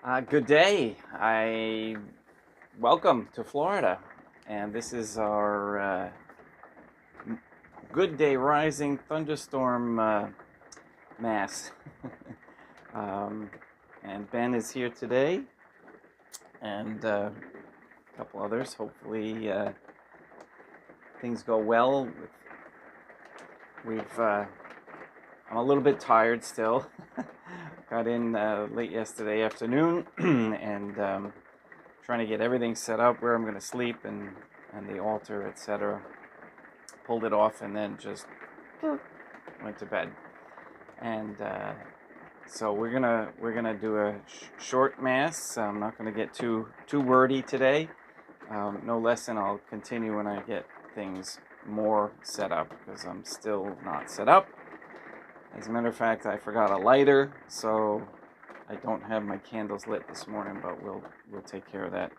Good day. Welcome to Florida, and this is our Good Day Rising thunderstorm mass. And Ben is here today, and a couple others. Hopefully, things go well. I'm a little bit tired still. Got in late yesterday afternoon and trying to get everything set up where I'm going to sleep and the altar, etc. Pulled it off and then just went to bed. And so we're gonna do a short mass. I'm not gonna get too wordy today. No lesson. I'll continue when I get things more set up because I'm still not set up. As a matter of fact, I forgot a lighter, so I don't have my candles lit this morning, but we'll take care of that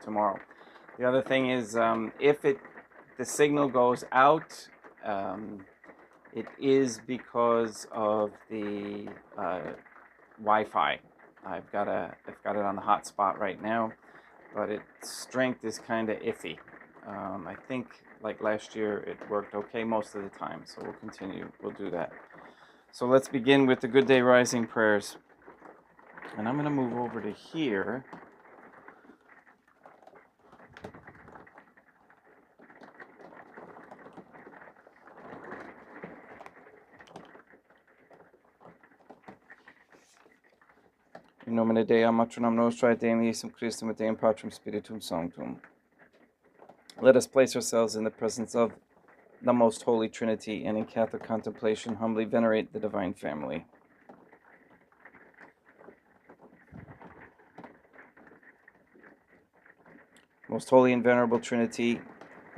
tomorrow. The other thing is, if the signal goes out, it is because of the Wi-Fi. I've got it on the hotspot right now, but its strength is kind of iffy. I think, like last year, it worked okay most of the time, so we'll do that. So let's begin with the Good Day Rising prayers. And I'm going to move over to here. In nomine Dei, matronam nostra, et Deum Iesum Christum, et Deum Patrum Spiritum Sanctum. Let us place ourselves in the presence of the Most Holy Trinity and in Catholic contemplation humbly venerate the Divine Family. Most Holy and Venerable Trinity,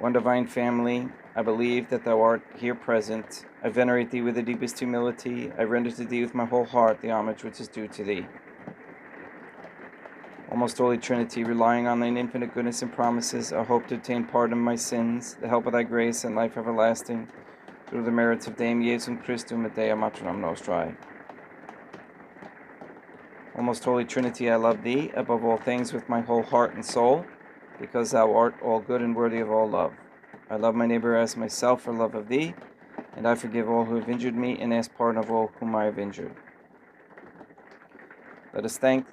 one Divine Family, I believe that Thou art here present. I venerate Thee with the deepest humility. I render to Thee with my whole heart the homage which is due to Thee. O Most Holy Trinity, relying on Thine infinite goodness and promises, I hope to obtain pardon of my sins, the help of Thy grace, and life everlasting, through the merits of Deum Iesum Christum et Dei matronam nostrae. O Most Holy Trinity, I love Thee above all things with my whole heart and soul, because Thou art all good and worthy of all love. I love my neighbor as myself for love of Thee, and I forgive all who have injured me and ask pardon of all whom I have injured. Let us thank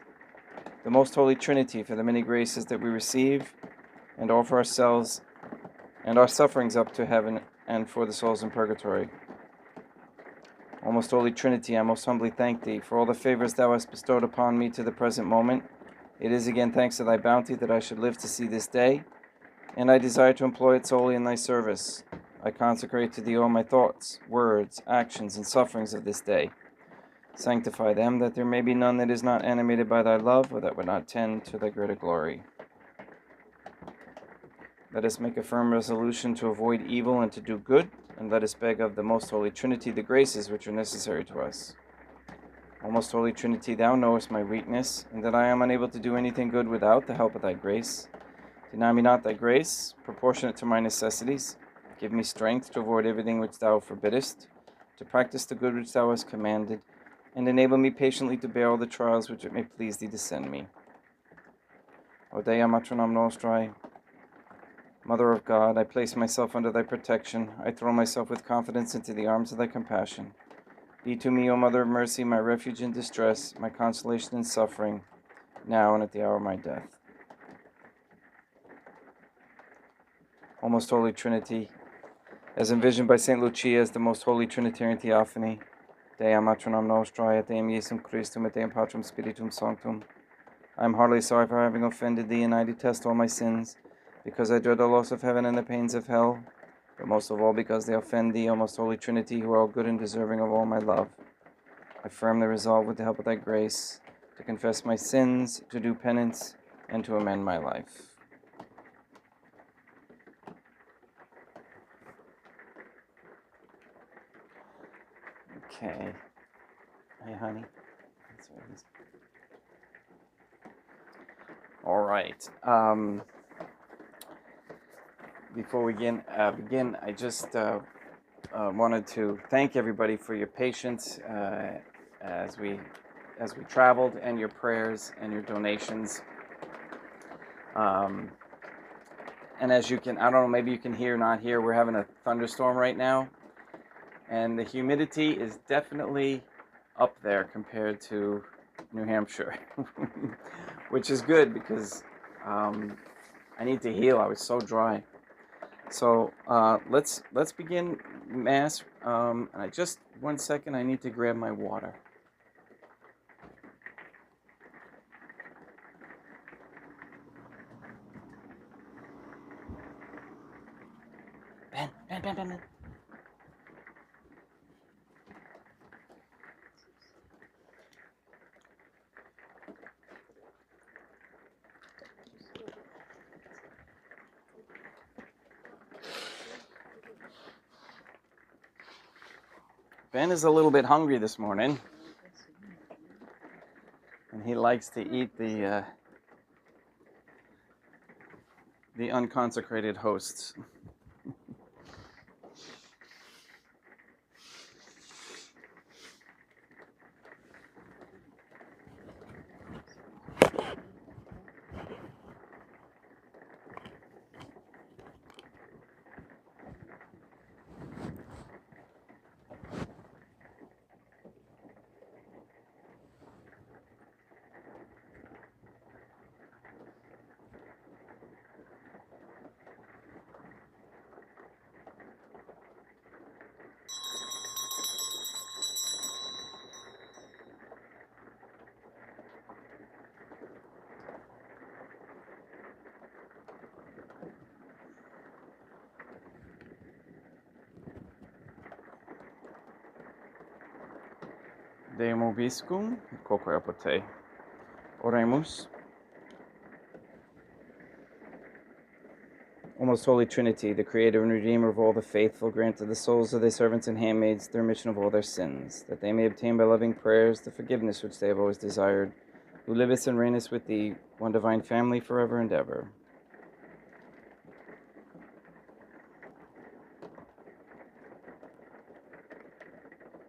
the Most Holy Trinity for the many graces that we receive, and offer ourselves and our sufferings up to heaven and for the souls in purgatory. O Most Holy Trinity, I most humbly thank Thee for all the favors Thou hast bestowed upon me to the present moment. It is again thanks to Thy bounty that I should live to see this day, and I desire to employ it solely in Thy service. I consecrate to Thee all my thoughts, words, actions, and sufferings of this day. Sanctify them, that there may be none that is not animated by Thy love, or that would not tend to Thy greater glory. Let us make a firm resolution to avoid evil and to do good, and let us beg of the Most Holy Trinity the graces which are necessary to us. O Most Holy Trinity, Thou knowest my weakness, and that I am unable to do anything good without the help of Thy grace. Deny me not Thy grace, proportionate to my necessities. Give me strength to avoid everything which Thou forbiddest, to practice the good which Thou hast commanded, and enable me patiently to bear all the trials which it may please Thee to send me. O Dea matronam nostrae, Mother of God, I place myself under Thy protection. I throw myself with confidence into the arms of Thy compassion. Be to me, O Mother of Mercy, my refuge in distress, my consolation in suffering, now and at the hour of my death. O Most Holy Trinity, as envisioned by St. Lucia as the Most Holy Trinitarian Theophany, Dea matronam nostrae, et Deum Iesum Christum, et Deum Patrum Spiritum Sanctum, I am heartily sorry for having offended Thee, and I detest all my sins, because I dread the loss of heaven and the pains of hell, but most of all because they offend Thee, O Most Holy Trinity, who are all good and deserving of all my love. I firmly resolve, with the help of Thy grace, to confess my sins, to do penance, and to amend my life. Okay. Hey, honey. That's what it is. All right. Before we begin, I just wanted to thank everybody for your patience as we as we traveled, and your prayers and your donations. And as you can, I don't know, maybe you can hear, not hear, we're having a thunderstorm right now. And the humidity is definitely up there compared to New Hampshire, which is good because I need to heal. I was so dry. So let's begin Mass. And I just, 1 second, I need to grab my water. Ben. Ben is a little bit hungry this morning, and he likes to eat the unconsecrated hosts. Deum obiscum, quoque apote. Oremus. O most holy Trinity, the creator and redeemer of all the faithful, grant to the souls of thy servants and handmaids the remission of all their sins, that they may obtain by loving prayers the forgiveness which they have always desired, who livest and reignest with thee, one divine family, forever and ever.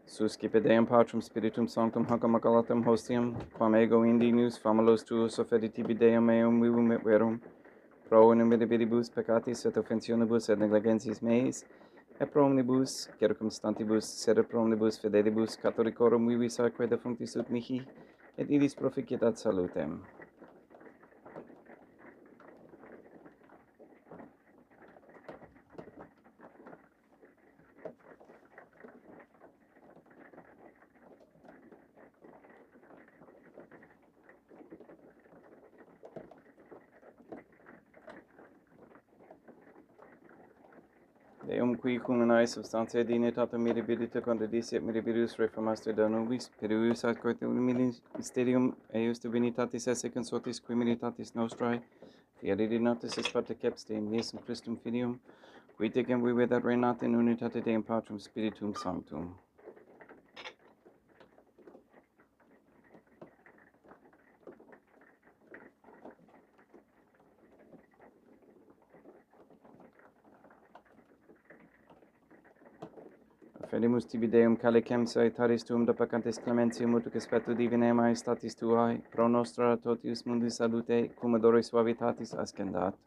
Suscipe Deum Patrum Spiritum Sanctum Hanc Maculatum Hostium, quam ego indignus famulos tuos offenditibi Deum meum vivum et verum, pro inimitabilibus peccatis et offensionibus et negligentis meis, et pro omnibus circumstantibus, sed pro omnibus fidelibus catholicorum vivis atque defunctis ut mihi, et illis proficiat salutem. Deum qui cumulae substantia dignitatem mirabilita condedisiet mirabilis reformaster da nobis, perius atque mysterium eius divinitatis esse consortis qui militatis nostrae, fieri di notis est parte cepste in Iesum Christum Filium, qui tecem vivit et reinat in unitate Deum Patrum Spiritum Sanctum. Fedimus tibi Deum calicem saitaris tuum da peccantis clementium ut spectu divinae majestatis tuae, pro nostra totius mundi salute, cum odore suavitatis ascendat.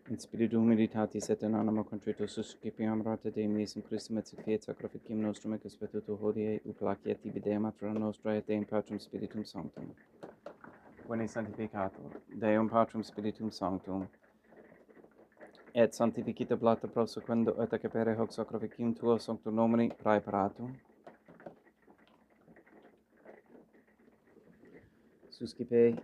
In spiritu humilitatis et in animo contrito suscipiam rate Deum Iesum Christum et fiat sacrificium nostrum et spectu hodie, uplaciat tibi Deum Matra nostra et Deum Patrum Spiritum Sanctum. Veni sanctificator, Deum Patrum Spiritum Sanctum, et sanctificita plata prosequendo et accepere hoc sacrificium tuo sanctum nomini praeparatum. Suscipe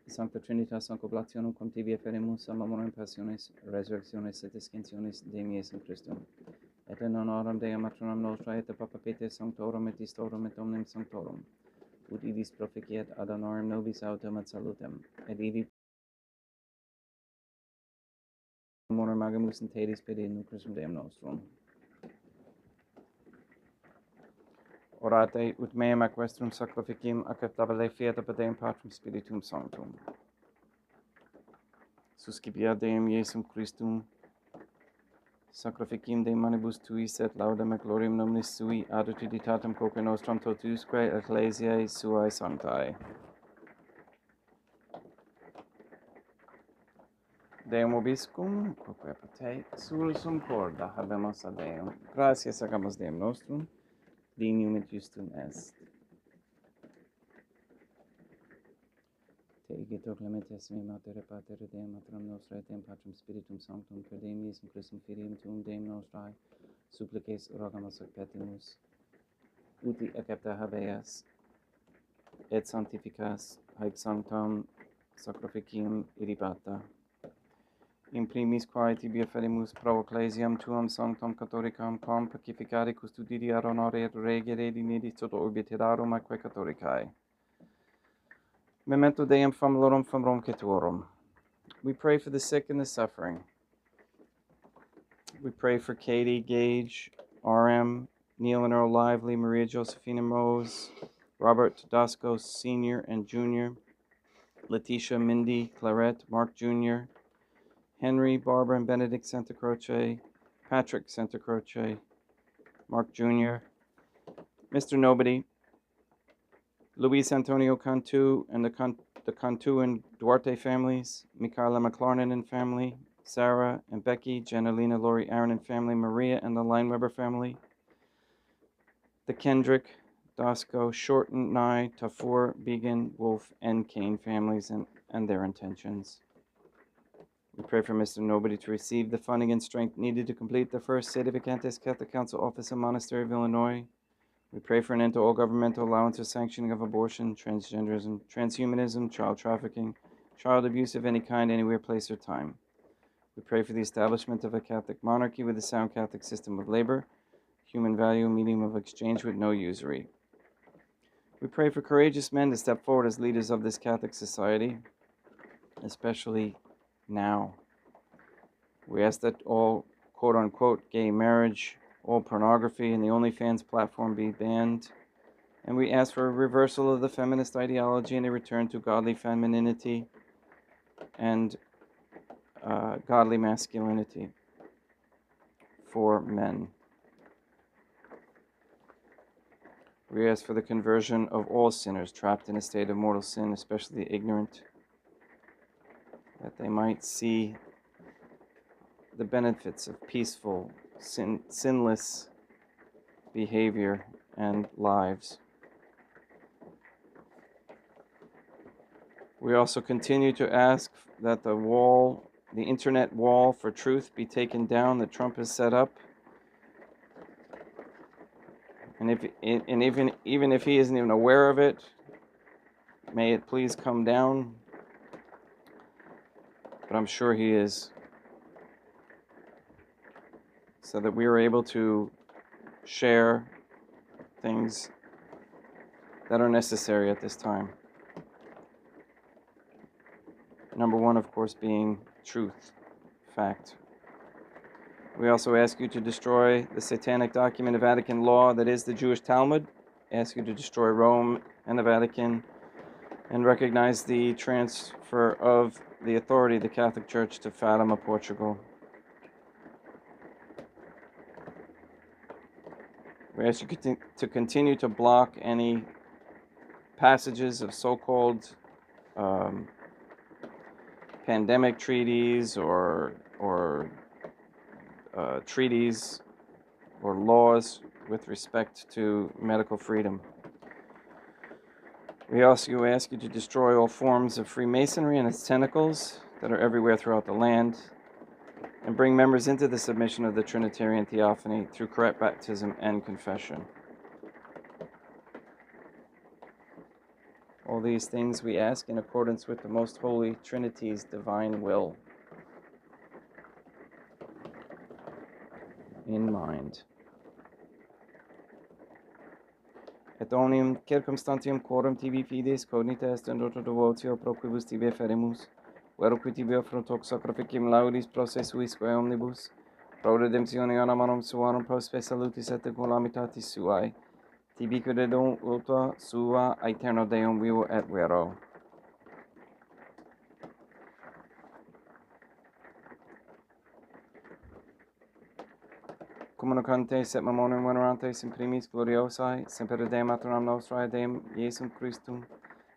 Sancta Trinitas Sancoblationum quam tibi efferimus amamorem passiones, resurrectiones et ascensiones Deum Iesum Christum. Et in honoram Deum Matronam nostra et Papa Peter Sanctorum et Istorum et Omnem Sanctorum, ut illis proficiat ad honorem nobis autem et salutem, et illi amorem agimus in tedis pede in Christum Deum nostrum. Orate ut meam ac vestrum sacrificium acceptabile fiat ab Deum Patrum Spiritum Sanctum. suscipia Deum Iesum Christum, sacrificium de manibus tuis et laudem et gloriam nominis sui, ad utilitatem quoque nostram totusque ecclesiae suae sanctae. Deum obiscum, quoque apate sulsum corda habemus a Deum. Gratias agamus Deum nostrum, dignum et justum est. Te igitur clementissimi matere patere Deum matram nostrae, Deum Patrum Spiritum Sanctum, per Deum Iesum Christum filium tuum Deum nostrae, supplices rogamus ac petimus, uti accepta habeas, et sanctificas haec sanctam sacrificium irripata. In primis quae tibia ferimus pro ecclesiam tuam sanctam catholicam, quam pacificare custodiare honore et regere dimedis tot orbiterarum atque catholicae. Memento Deum familiarum fam cetuorum. We pray for the sick and the suffering. We pray for Katie, Gage, RM, Neil and Earl Lively, Maria Josephina Mose, Robert Tedesco Sr. and Jr., Letitia, Mindy, Clarette, Mark Jr., Henry, Barbara, and Benedict Santa Croce, Patrick Santa Croce, Mark Jr., Mr. Nobody, Luis Antonio Cantu and the Cantu and Duarte families, Michaela McLarnon and family, Sarah and Becky, Janelina, Lori, Aaron and family, Maria and the Lineweber family, the Kendrick, Dosco, Shorten, Nye, Tafur, Began, Wolf, and Kane families and their intentions. We pray for Mr. Nobody to receive the funding and strength needed to complete the first Sede Vacantes Catholic Council office in Monastery of Illinois. We pray for an end to all governmental allowance or sanctioning of abortion, transgenderism, transhumanism, child trafficking, child abuse of any kind, anywhere, place, or time. We pray for the establishment of a Catholic monarchy with a sound Catholic system of labor, human value, medium of exchange with no usury. We pray for courageous men to step forward as leaders of this Catholic society, especially now. We ask that all quote-unquote gay marriage, all pornography, and the OnlyFans platform be banned. And we ask for a reversal of the feminist ideology and a return to godly femininity and godly masculinity for men. We ask for the conversion of all sinners trapped in a state of mortal sin, especially the ignorant, that they might see the benefits of peaceful, sinless behavior and lives. We also continue to ask that the internet wall for truth be taken down that Trump has set up. And even if he isn't even aware of it, may it please come down. But I'm sure he is, so that we are able to share things that are necessary at this time. Number one, of course, being truth, fact. We also ask you to destroy the satanic document of Vatican law that is the Jewish Talmud. Ask you to destroy Rome and the Vatican and recognize the transfer of the authority of the Catholic Church to Fatima, Portugal. We ask you to continue to block any passages of so-called pandemic treaties or treaties or laws with respect to medical freedom. We also ask you to destroy all forms of Freemasonry and its tentacles that are everywhere throughout the land, and bring members into the submission of the Trinitarian Theophany through correct baptism and confession. All these things we ask in accordance with the Most Holy Trinity's divine will in mind. Et omnium circumstantium quorum tibi fides cognita est in roto devotio pro quibus tibi ferimus, vero qui tibi offro sacrificium laudis pro se suisque omnibus, pro redemptione anamanum suarum pro spe salutis et calamitatis suae, tibi credum ultra sua aeterno Deum vivo et vero. communicantes et memoriam venerantes in primis gloriosae, semper Deum maternam nostrae, Deum Iesum Christum,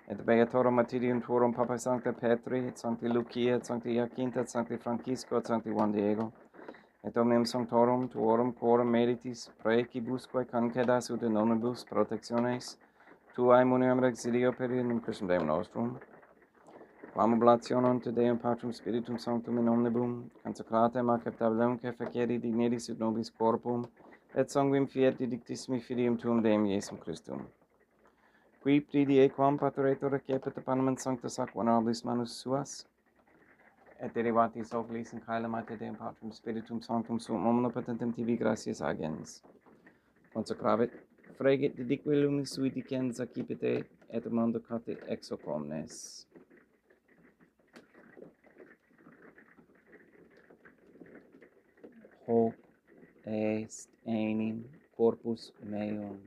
et beatorum martyrium tuorum Papa Sancta Petri, et Sancti Lucia, et Sancti Jacinta, et Sancti Francisco, et Sancti Juan Diego, et omnium sanctorum tuorum quorum meritis praecibusque concedas ut in omnibus protectiones tuae muniam exilio per in Christum Deum nostrum, quam oblationem te Deum Patrum Spiritum Sanctum in omnibum, consecratem acceptabilem feceri digneris ut nobis corpum, et sanguinem fiat didictissimi filium tuum Deum Iesum Christum. Qui pridie quam pateretur recepit panem sanctus ac venerabilis manus suas, et derivatis oculis in caelum ate Deum Patrum Spiritum Sanctum suum omnipotentem tibi gratias agens. Consecravit, fregit didique lumis sui dicens accipite, et mondo cate ex hoc omnes. Hoc est enim corpus meum.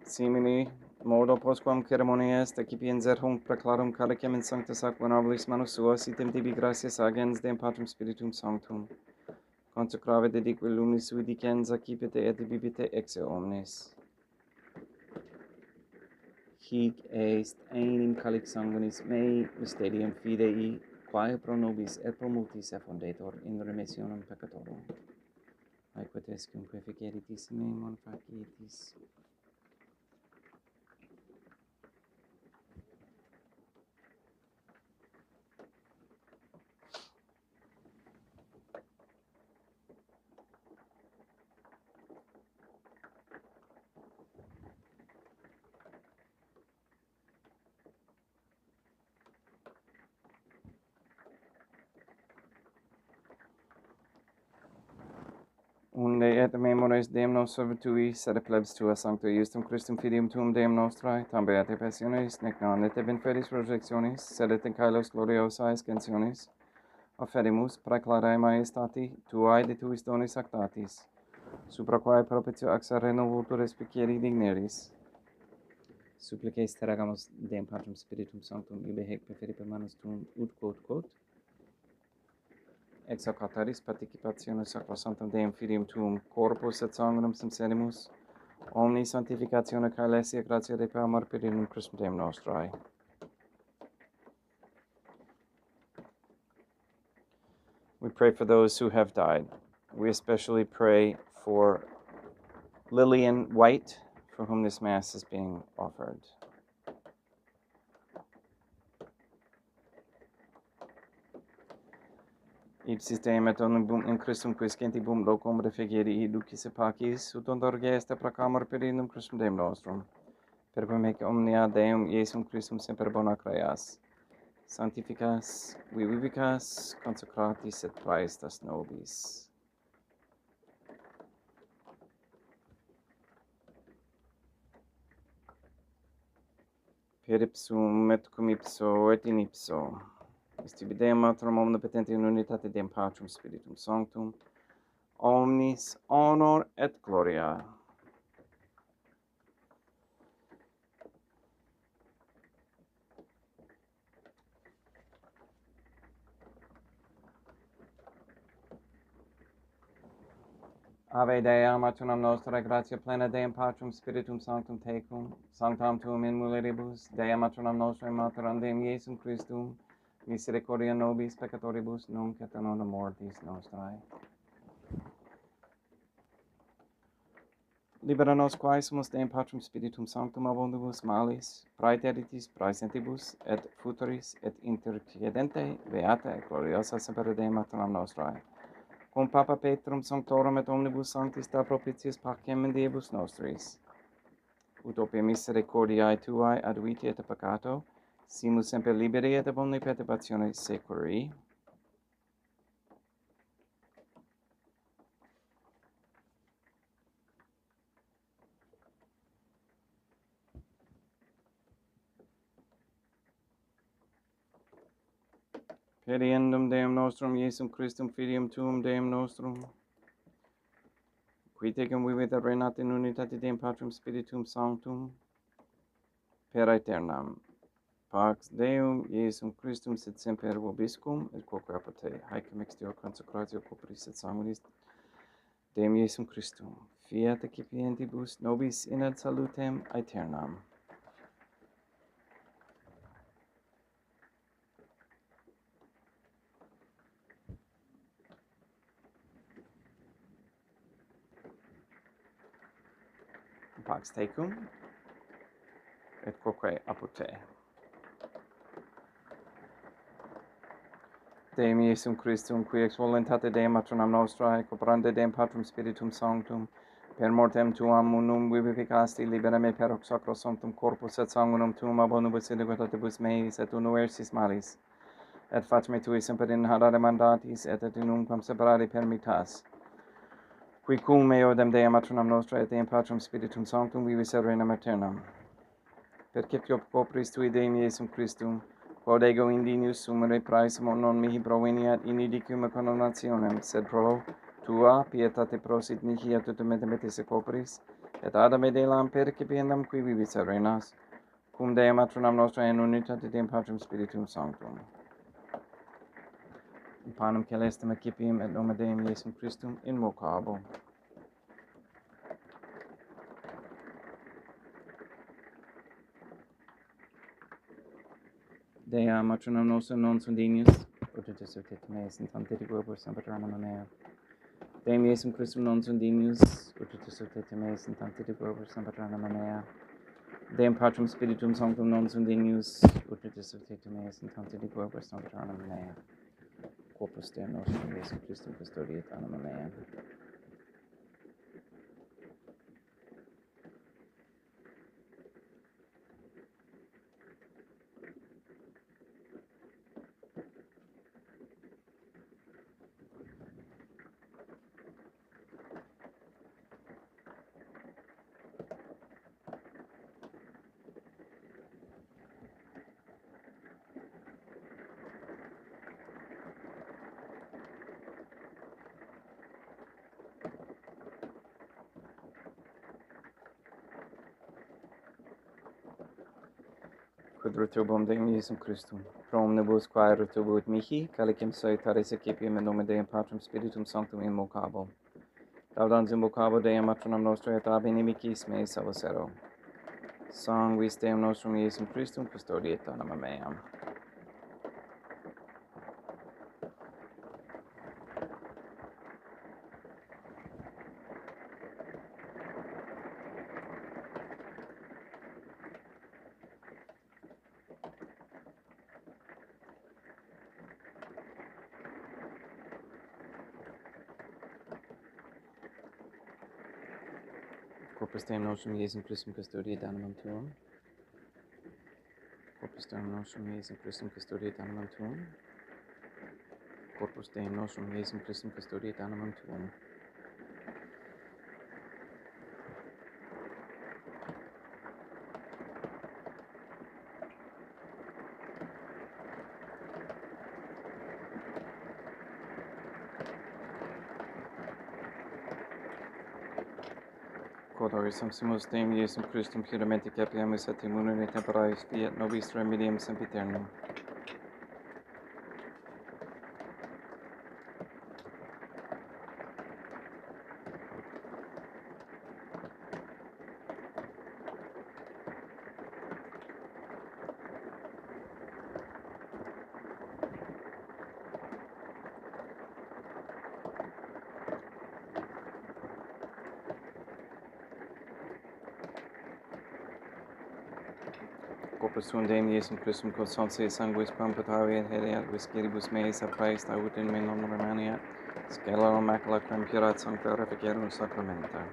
Simili modo postquam ceremonia est accipiens et hunc preclarum calicem in sanctus ac venerabilis manus suas, item tibi gratias agens Deum Patrum Spiritum Sanctum. Consecravit dedique lumis sui dicens accipite et bibite ex omnes. Hic est enim calix sanguinis mei mysterium fidei, quae pro nobis et pro multis effundetur in remissionem peccatorum. Aequat est cum feceritis me non facietis. Unde et memores Deum nos servitui, sed plebs tua sancto Iustum Christum filium tuum Deum nostrae, tam beate passionis, nec non et in fedis resurrectionis, sed et in caelos gloriosae ascensionis, offerimus praeclare maestati tuae de tuis donis actatis, supra quae propitio axa renovultur respiциeri digneris. Supplices teragamus Deum Patrum Spiritum Sanctum, ibe hec preferi per manus tuum, ut quod, ex hoc altaris participatione sacrosanctum Deum Filium Tuum corpus et sanguinem sincerimus, omni sanctificatione cae lesia gratia de per amor per in Christum Deum nostrae. We pray for those who have died. We especially pray for Lillian White, for whom this Mass is being offered. Ipsis Deum et omnibus in Christum quis gentibus locum refegeri ducis et pacis, ut ondorge est proclamor per in Christum Deum nostrum. Per quem hic omnia Deum Iesum Christum semper bona creas. Sanctificas, vivicas, consecratis et praestas nobis. Per ipsum et cum ipso et in ipso. Est tibi Deum Matrum omnipotenti in unitate Deum Patrum Spiritum Sanctum, omnis honor et gloria. Ave Dea, maternam nostrae, gratia plena Deum Patrum Spiritum Sanctum tecum, sanctam tuum in mulieribus, Dea maternam nostrae, materam Deum Iesum Christum, misericordia nobis peccatoribus, nunc et in hora mortis nostrae. Libera nos quae sumus Deum Patrum Spiritum Sanctum abundibus malis, praeteritis, praesentibus, et futuris, et intercedente, beata et gloriosa semper Deum maternam nostrae. Cum Papa Petrum Sanctorum et omnibus sanctis da propitiis pacem in diebus nostris. Ut opia misericordiae tuae ad vitae et peccato, simus semper liberi et ab omni perturbatione securi. Pediendum Deum nostrum Iesum Christum filium tuum Deum nostrum, qui tecum vivit et reinat in unitate Deum Patrum Spiritum Sanctum, per aeternam. Pax Deum Iesum Christum sit semper vobiscum, et quoque apud te, haec mixtio consecratio corporis et sanguinis Deum Iesum Christum, fiat accipientibus nobis in ad salutem aeternam. Pax tecum, et quoque apud te. Deum Iesum Christum, qui ex voluntate Deum matronam nostrae, cooperante Deum Patrum Spiritum Sanctum, per mortem tuam unum vivificasti, libera me per hoc sacro sanctum corpus et sanguinum tuum ab omnibus iniquitatibus meis et universis malis, et fac me tui semper in hadare mandatis, et unumquam separare permittas, qui cum meo dem Deum matronam nostrae et Deum Patrum Spiritum Sanctum vivis et regnam aeternam. Percipiop corporis tui Deum Iesum Christum, quod ego indinius sumere praesum non mihi proveniat inidicum condonationem, sed pro tua pietate prosit mihi et tutum metis corporis, et adam et elam percipiendam qui vivis et reinas, cum Deum matronam nostrae in unitate Deum Patrum Spiritum Sanctum. Panem celestem accipiem et nomen Deum Iesum Christum invocabo. Dea matronam nostrum non sunt dignius, utritus ut et meis in tante diguibus sempiternam mea. Deum Iesum Christum non sunt dignius, utritus ut et meis in tante diguibus sempiternam mea. Deum Patrum Spiritum Sanctum non sunt dignius, utritus ut et meis in tante diguibus sempiternam mea. Corpus Deum nostrum Iesum Christum custodiet anima mea. Quid rotubum Deum Iesum Christum, pro omnibus quae rotubuit mihi, calicem salutaris accipiem in nomen Deum Patrum Spiritum Sanctum invocabo. Laudans invocabo Deum matronam nostrae et ab inimicis meis salvacero. Sanguis Deum nostrum Iesum Christum custodiet anima meam. Corpus Deum nostrum Iesum Christum custodiet animam tuum. Corpus Deum nostrum Iesum Christum custodiet animam tuum. Corpus Deum nostrum Iesum Christum custodiet animam tuum. Quod sumus Deum Iesum Christum puramente capiamus et immunum et temporaris fiat nobis remedium sempiternum. Corpus tuum Deum Iesum Christum quod sonse sanguis quam putavi et haereat visceribus meis appraest aut in me non remaniat, scelerum macula quam purat sancta reficerum sacramenta.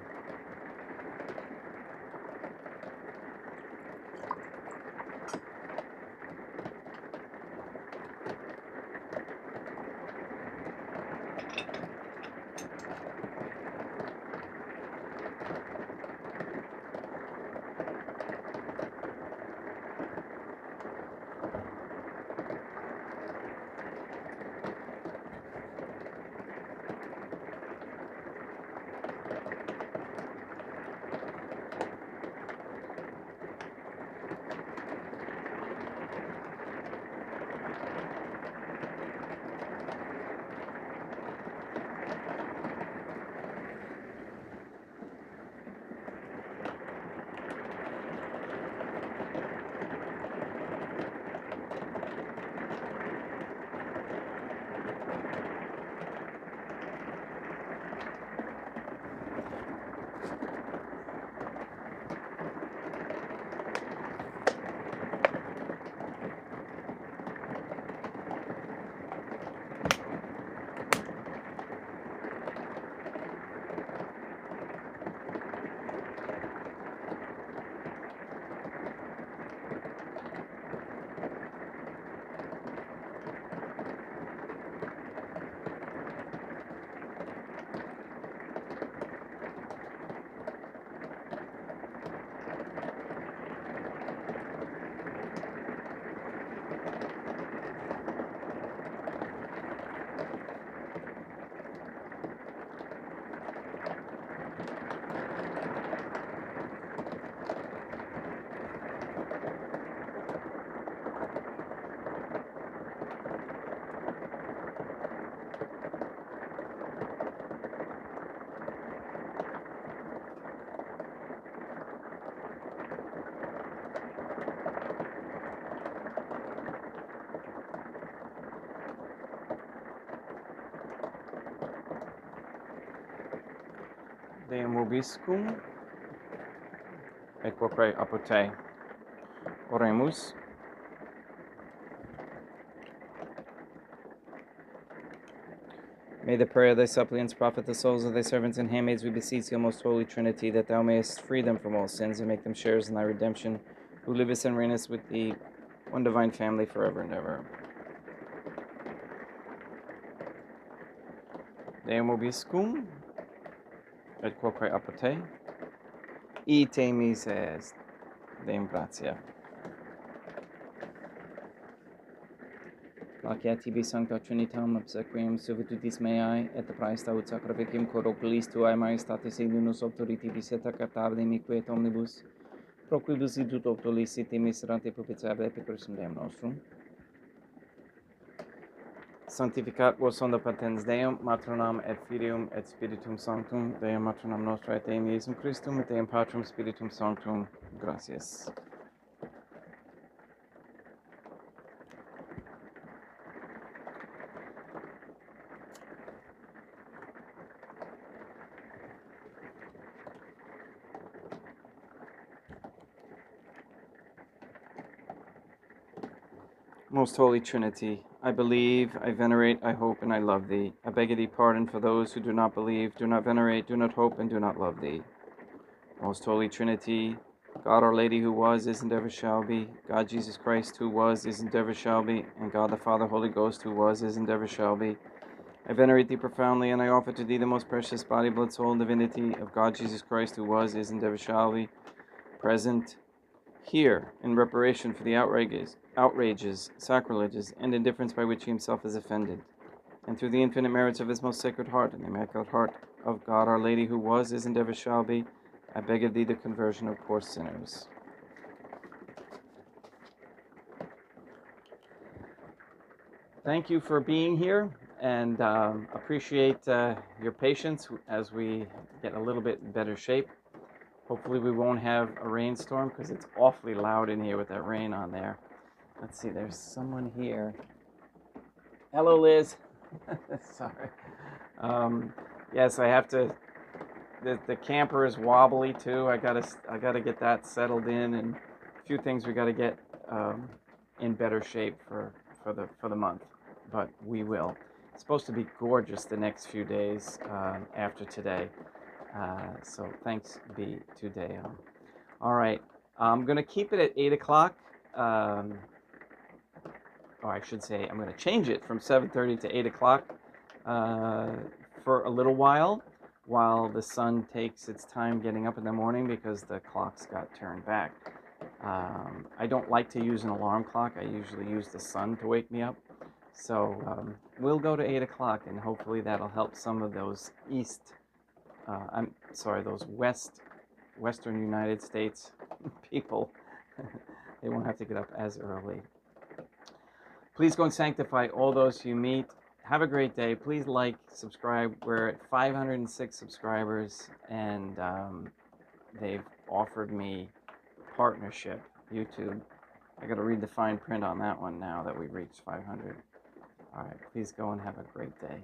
Deum vobiscum, et quoque apud te. Oremus. May the prayer of thy suppliants profit the souls of thy servants and handmaids, we beseech thee, O most holy Trinity, that thou mayest free them from all sins and make them sharers in thy redemption, who livest and reignest with thee, one divine family, forever and ever. Deum vobiscum, et quoque apud te. Ite mises. Deum gratia. Placia tibi sancta Trinitam obsequium servitutis meae, et praesta ut sacrificium corporis tuae majestatis unus auctoritibus et cartabile et omnibus, pro quibus idut auctolicite miserante propitiabile per Christum Deum nostrum. Sanctificat vos sonda patens Deum, matronam et filium et spiritum sanctum, Deum matronam nostra et Deum Iesum Christum, et Deum Patrum Spiritum Sanctum. Gracias. Most Holy Trinity, I believe, I venerate, I hope, and I love thee. I beg of thee pardon for those who do not believe, do not venerate, do not hope, and do not love thee. Most Holy Trinity, God Our Lady who was, is, and ever shall be, God Jesus Christ who was, is, and ever shall be, and God the Father, Holy Ghost who was, is, and ever shall be. I venerate thee profoundly, and I offer to thee the most precious body, blood, soul, and divinity of God Jesus Christ who was, is, and ever shall be, present here in reparation for the outrages, sacrileges, and indifference by which he himself is offended, and through the infinite merits of his most sacred heart and the immaculate heart of God Our Lady who was, is, and ever shall be, I beg of thee the conversion of poor sinners. Thank you for being here, and appreciate your patience as we get a little bit in better shape. Hopefully we won't have a rainstorm because it's awfully loud in here with that rain on there. Let's see, there's someone here. Hello, Liz. Sorry. Yes, I have to. The camper is wobbly too. I gotta get that settled in, and a few things we gotta get in better shape for the month. But we will. It's supposed to be gorgeous the next few days after today. So thanks be to Deo. All right, I'm going to keep it at 8 o'clock. Or I should say I'm going to change it from 7:30 to 8 o'clock for a little while the sun takes its time getting up in the morning because the clocks got turned back. I don't like to use an alarm clock. I usually use the sun to wake me up. So we'll go to 8 o'clock, and hopefully that'll help some of those those Western United States people. They won't have to get up as early. Please go and sanctify all those you meet. Have a great day. Please like, subscribe. We're at 506 subscribers, and they've offered me partnership, YouTube. I got to read the fine print on that one now that we've reached 500. All right, please go and have a great day.